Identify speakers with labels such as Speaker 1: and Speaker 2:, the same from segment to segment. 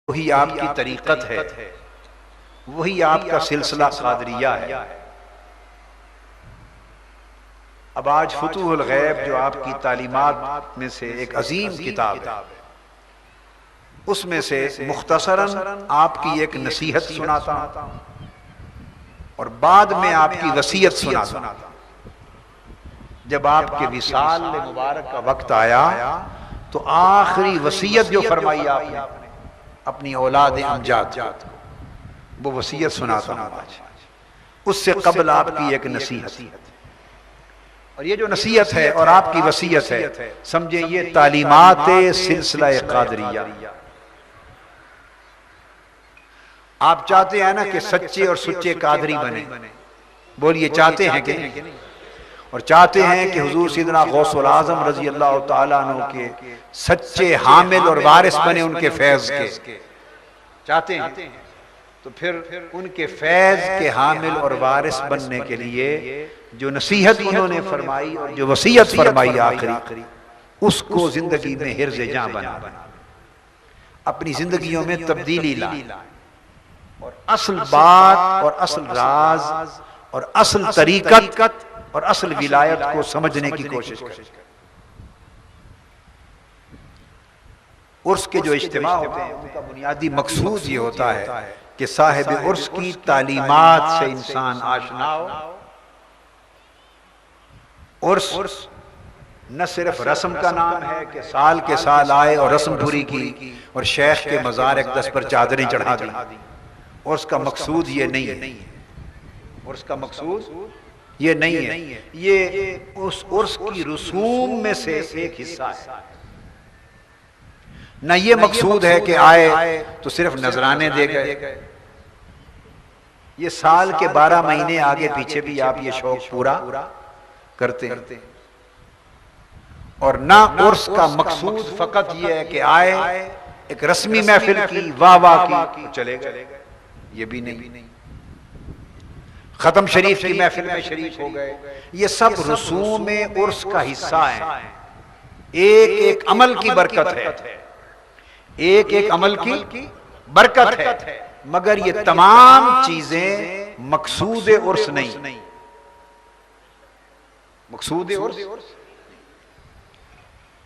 Speaker 1: وہی آپ کی طریقت ہے، وہی آپ کا سلسلہ قادریہ ہے۔ اب آج فتوح الغیب جو آپ کی تعلیمات میں سے ایک عظیم کتاب ہے، اس میں سے مختصراً آپ کی ایک نصیحت سناتا ہوں اور بعد میں آپ کی وصیت سناتا ہوں۔ جب آپ کے وصال مبارک کا وقت آیا تو آخری وصیت جو فرمائی آپ نے اپنی اولاد امجاد کو، وہ وصیت سناتا ہوں آج۔ اس سے قبل آپ کی ایک نصیحت، اور یہ جو نصیحت ہے اور آپ کی وصیت ہے، سمجھیں یہ تعلیمات سلسلہ قادریہ۔ آپ چاہتے ہیں نا کہ سچے اور سچے قادری بنے، بولیے چاہتے ہیں کہ نہیں؟ اور چاہتے ہیں کہ حضور سیدنا غوث العظم رضی اللہ تعالیٰ عنہ کے سچے حامل اور وارث بنے ان کے فیض کے، چاہتے ہیں؟ تو پھر ان کے فیض کے حامل اور وارث بننے کے لیے جو نصیحت انہوں نے فرمائی اور جو وصیت فرمائی آخری، اس کو زندگی میں حرز جاں بنا، اپنی زندگیوں میں تبدیلی لا، اور اصل بات اور اصل راز اور اصل طریقت اور اصل ولایت کو سمجھنے کی کوشش کریں۔ عرس کے جو اجتماع ہوتے ہیں ان کا بنیادی مقصود یہ ہوتا ہے کہ صاحب عرس کی تعلیمات سے انسان آشنا ہو۔ عرس نہ صرف رسم کا نام ہے کہ سال کے سال آئے اور رسم پوری کی اور شیخ کے مزار اقدس پر چادریں چڑھا دی۔ عرس کا مقصود یہ نہیں ہے، عرس کا مقصود یہ نہیں ہے، یہ اس عرس کی رسوم میں سے ایک حصہ ہے۔ نہ یہ مقصود ہے کہ آئے تو صرف نذرانے دے گئے، یہ سال کے 12 مہینے آگے پیچھے بھی آپ یہ شوق پورا کرتے ہیں۔ اور نہ عرس کا مقصود فقط یہ ہے کہ آئے ایک رسمی محفل کی، واہ واہ کی، چلے گئے، یہ بھی نہیں۔ ختم شریف کی محفل میں شریف ہو گئے، یہ سب رسوم عرس کا حصہ ہیں۔ ایک ایک عمل کی برکت ہے، ایک ایک عمل کی برکت ہے، مگر یہ تمام چیزیں مقصود عرس نہیں۔ مقصود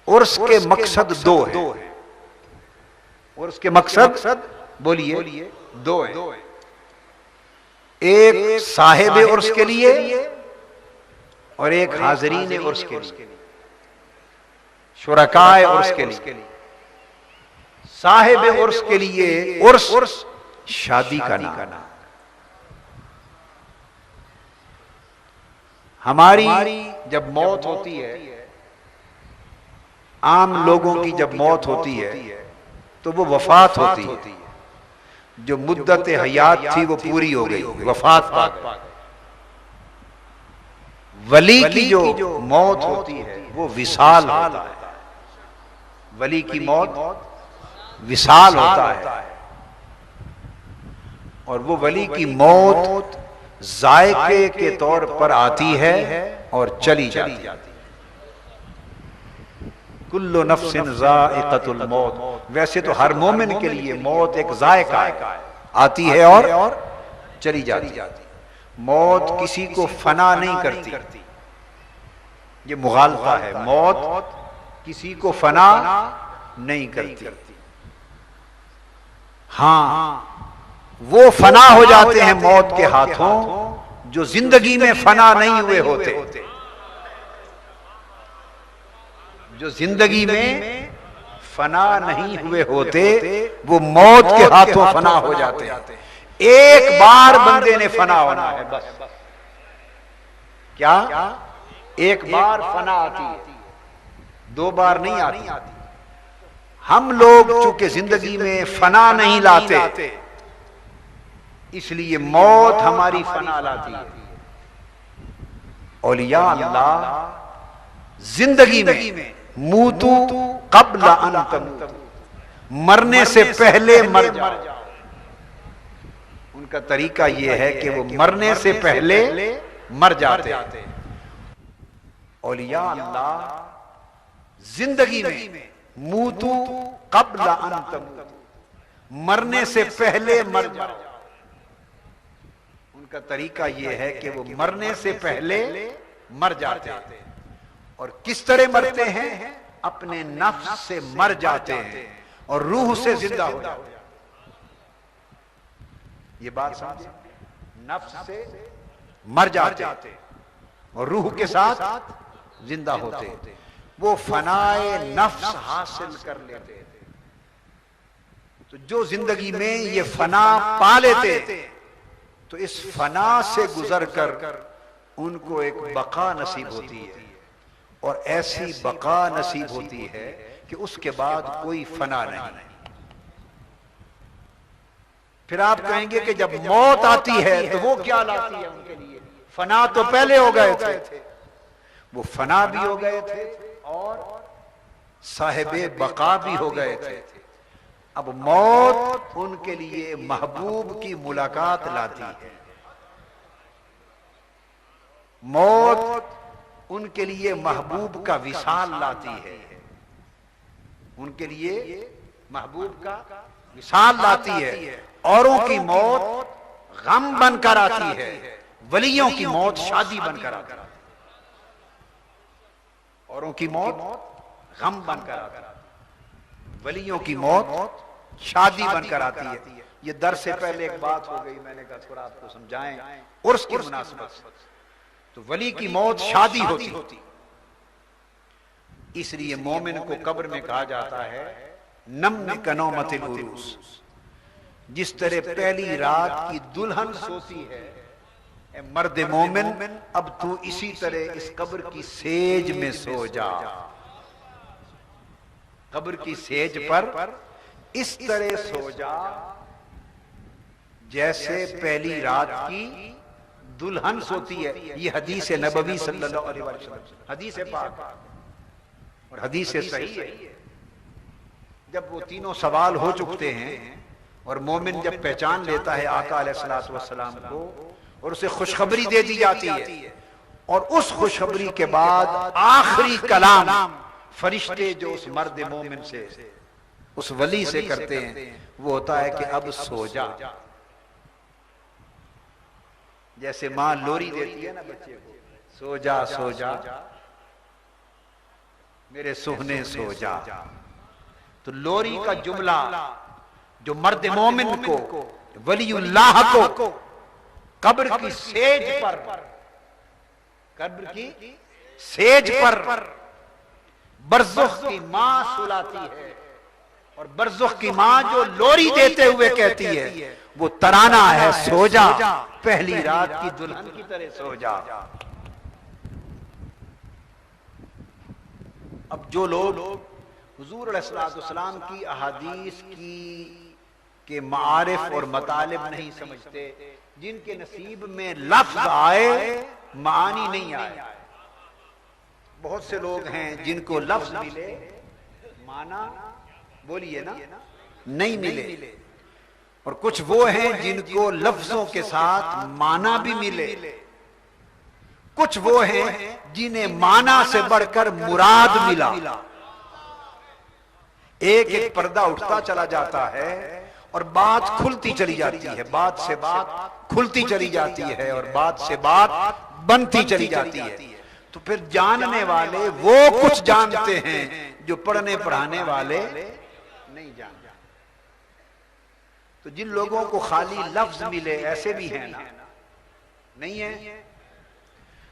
Speaker 1: عرس کے مقصد دو ہیں، عرس کے مقصد بولیے دو ہیں، ایک صاحب عرس کے لیے اور ایک حاضرین عرس کے لیے، شرکائے عرس کے لیے۔ صاحب عرس کے لیے عرس شادی کا نام۔ ہماری جب موت ہوتی ہے، عام لوگوں کی جب موت ہوتی ہے تو وہ وفات ہوتی ہے، جو مدت حیات تھی وہ پوری ہو گئی، وفات پا گئی۔ ولی کی جو موت ہوتی ہے وہ وصال ہوتا ہے، ولی کی موت وصال ہوتا ہے، اور وہ ولی کی موت ذائقے کے طور پر آتی ہے اور چلی جاتی ہے۔ کل نفس ذائقۃ الموت، ویسے تو ہر مومن کے لیے موت ایک ذائقہ ہے، آتی ہے اور چلی جاتی ہے۔ موت کسی کو فنا نہیں کرتی، یہ مغالطہ ہے، موت کسی کو فنا نہیں کرتی۔ ہاں وہ فنا ہو جاتے ہیں موت کے ہاتھوں جو زندگی میں فنا نہیں ہوئے ہوتے، جو زندگی میں فنا نہیں ہوئے ہوتے وہ موت کے ہاتھوں فنا ہو جاتے ہیں۔ ایک بار بندے نے فنا ہونا ہے، بس۔ کیا؟ ایک بار فنا آتی ہے، 2 بار نہیں آتی۔ ہم لوگ چونکہ زندگی میں فنا نہیں لاتے، اس لیے موت ہماری فنا لاتی ہے۔ اولیاء اللہ زندگی میں موتو قبل ان تموتو، مرنے سے پہلے مر جاؤ۔ ان کا طریقہ یہ ہے کہ وہ مرنے سے پہلے مر جاتے ہیں۔ اولیاء اللہ زندگی میں موتو قبل ان تموتو، مرنے سے پہلے مر جاؤ۔ ان کا طریقہ یہ ہے کہ وہ مرنے سے پہلے مر جاتے ہیں۔ اور کس طرح مرتے ہیں؟ اپنے نفس سے مر جاتے ہیں اور روح سے زندہ ہو جاتے ہیں۔ یہ بات سمجھے، نفس سے مر جاتے اور روح کے ساتھ زندہ ہوتے، وہ فنائے نفس حاصل کر لیتے۔ تو جو زندگی میں یہ فنا پا لیتے تو اس فنا سے گزر کر ان کو ایک بقا نصیب ہوتی ہے، اور ایسی بقا نصیب ہوتی ہے کہ اس کے بعد کوئی فنا نہیں۔ پھر آپ کہیں گے کہ جب موت آتی ہے تو وہ کیا لاتی ہے ان کے لیے؟ فنا تو پہلے ہو گئے تھے، وہ فنا بھی ہو گئے تھے اور صاحب بقا بھی ہو گئے تھے۔ اب موت ان کے لیے محبوب کی ملاقات لاتی ہے، موت ان کے لیے محبوب کا وصال لاتی ہے، ان کے لیے محبوب کا وصال لاتی ہے۔ اوروں کی موت غم بن کر آتی ہے، ولیوں کی موت شادی بن کر آتی ہے۔ اوروں کی موت غم بن کر آتی ہے، ولیوں کی موت شادی بن کر آتی ہے۔ یہ درس سے پہلے ایک بات ہو گئی، میں نے کہا تھوڑا آپ کو سمجھائیں عرس کی مناسبت سے۔ تو ولی کی موت شادی ہوتی، اس لیے مومن کو قبر میں کہا جاتا ہے نم کنومت العروس۔ جس طرح پہلی رات کی دلہن سوتی ہے، اے مرد مومن اب تو اسی طرح اس قبر کی سیج میں سو جا، قبر کی سیج پر اس طرح سو جا جیسے پہلی رات کی دلہن سوتی ہے۔ یہ حدیث نبوی صلی اللہ علیہ وسلم، حدیث پاک اور حدیث صحیح ہے۔ جب وہ تینوں سوال ہو چکتے ہیں اور مومن جب پہچان لیتا ہے آقا علیہ الصلوۃ والسلام کو اور اسے خوشخبری دے دی جاتی ہے، اور اس خوشخبری کے بعد آخری کلام فرشتے جو اس مرد مومن سے، اس ولی سے کرتے ہیں وہ ہوتا ہے کہ اب سو جا۔ جیسے ماں لوری دیتی ہے نا بچے کو، سو جا سو جا میرے سہنے سو جا۔ تو لوری کا جملہ جو مرد مومن کو، ولی اللہ کو قبر کی سیج پر، قبر کی سیج پر برزخ کی ماں سلاتی ہے، اور برزخ کی ماں جو لوری دیتے ہوئے کہتی ہے وہ ترانہ ہے، سو جا پہلی رات کی دلہن کی طرح سو جا۔ اب جو لوگ حضور علیہ السلام کی احادیث کے معارف اور مطالب نہیں سمجھتے، جن کے نصیب میں لفظ آئے معانی نہیں آئے، بہت سے لوگ ہیں جن کو لفظ ملے معنی بولیے نا نہیں ملے، اور کچھ وہ ہیں جن کو لفظوں کے ساتھ معنی بھی ملے، کچھ وہ ہیں جنہیں معنی سے بڑھ کر مراد ملا۔ ایک ایک پردہ اٹھتا چلا جاتا ہے اور بات کھلتی چلی جاتی ہے، بات سے بات کھلتی چلی جاتی ہے اور بات سے بات بنتی چلی جاتی ہے۔ تو پھر جاننے والے وہ کچھ جانتے ہیں جو پڑھنے پڑھانے والے نہیں جانتے۔ تو جن لوگوں کو خالی لفظ ملے ایسے بھی ہیں نا، نہیں ہیں؟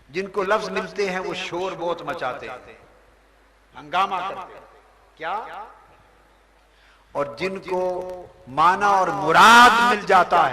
Speaker 1: جن کو لفظ ملتے ہیں وہ شور بہت مچاتے ہیں، ہنگامہ کرتے ہیں، کیا؟ اور جن کو معنی اور مراد مل جاتا ہے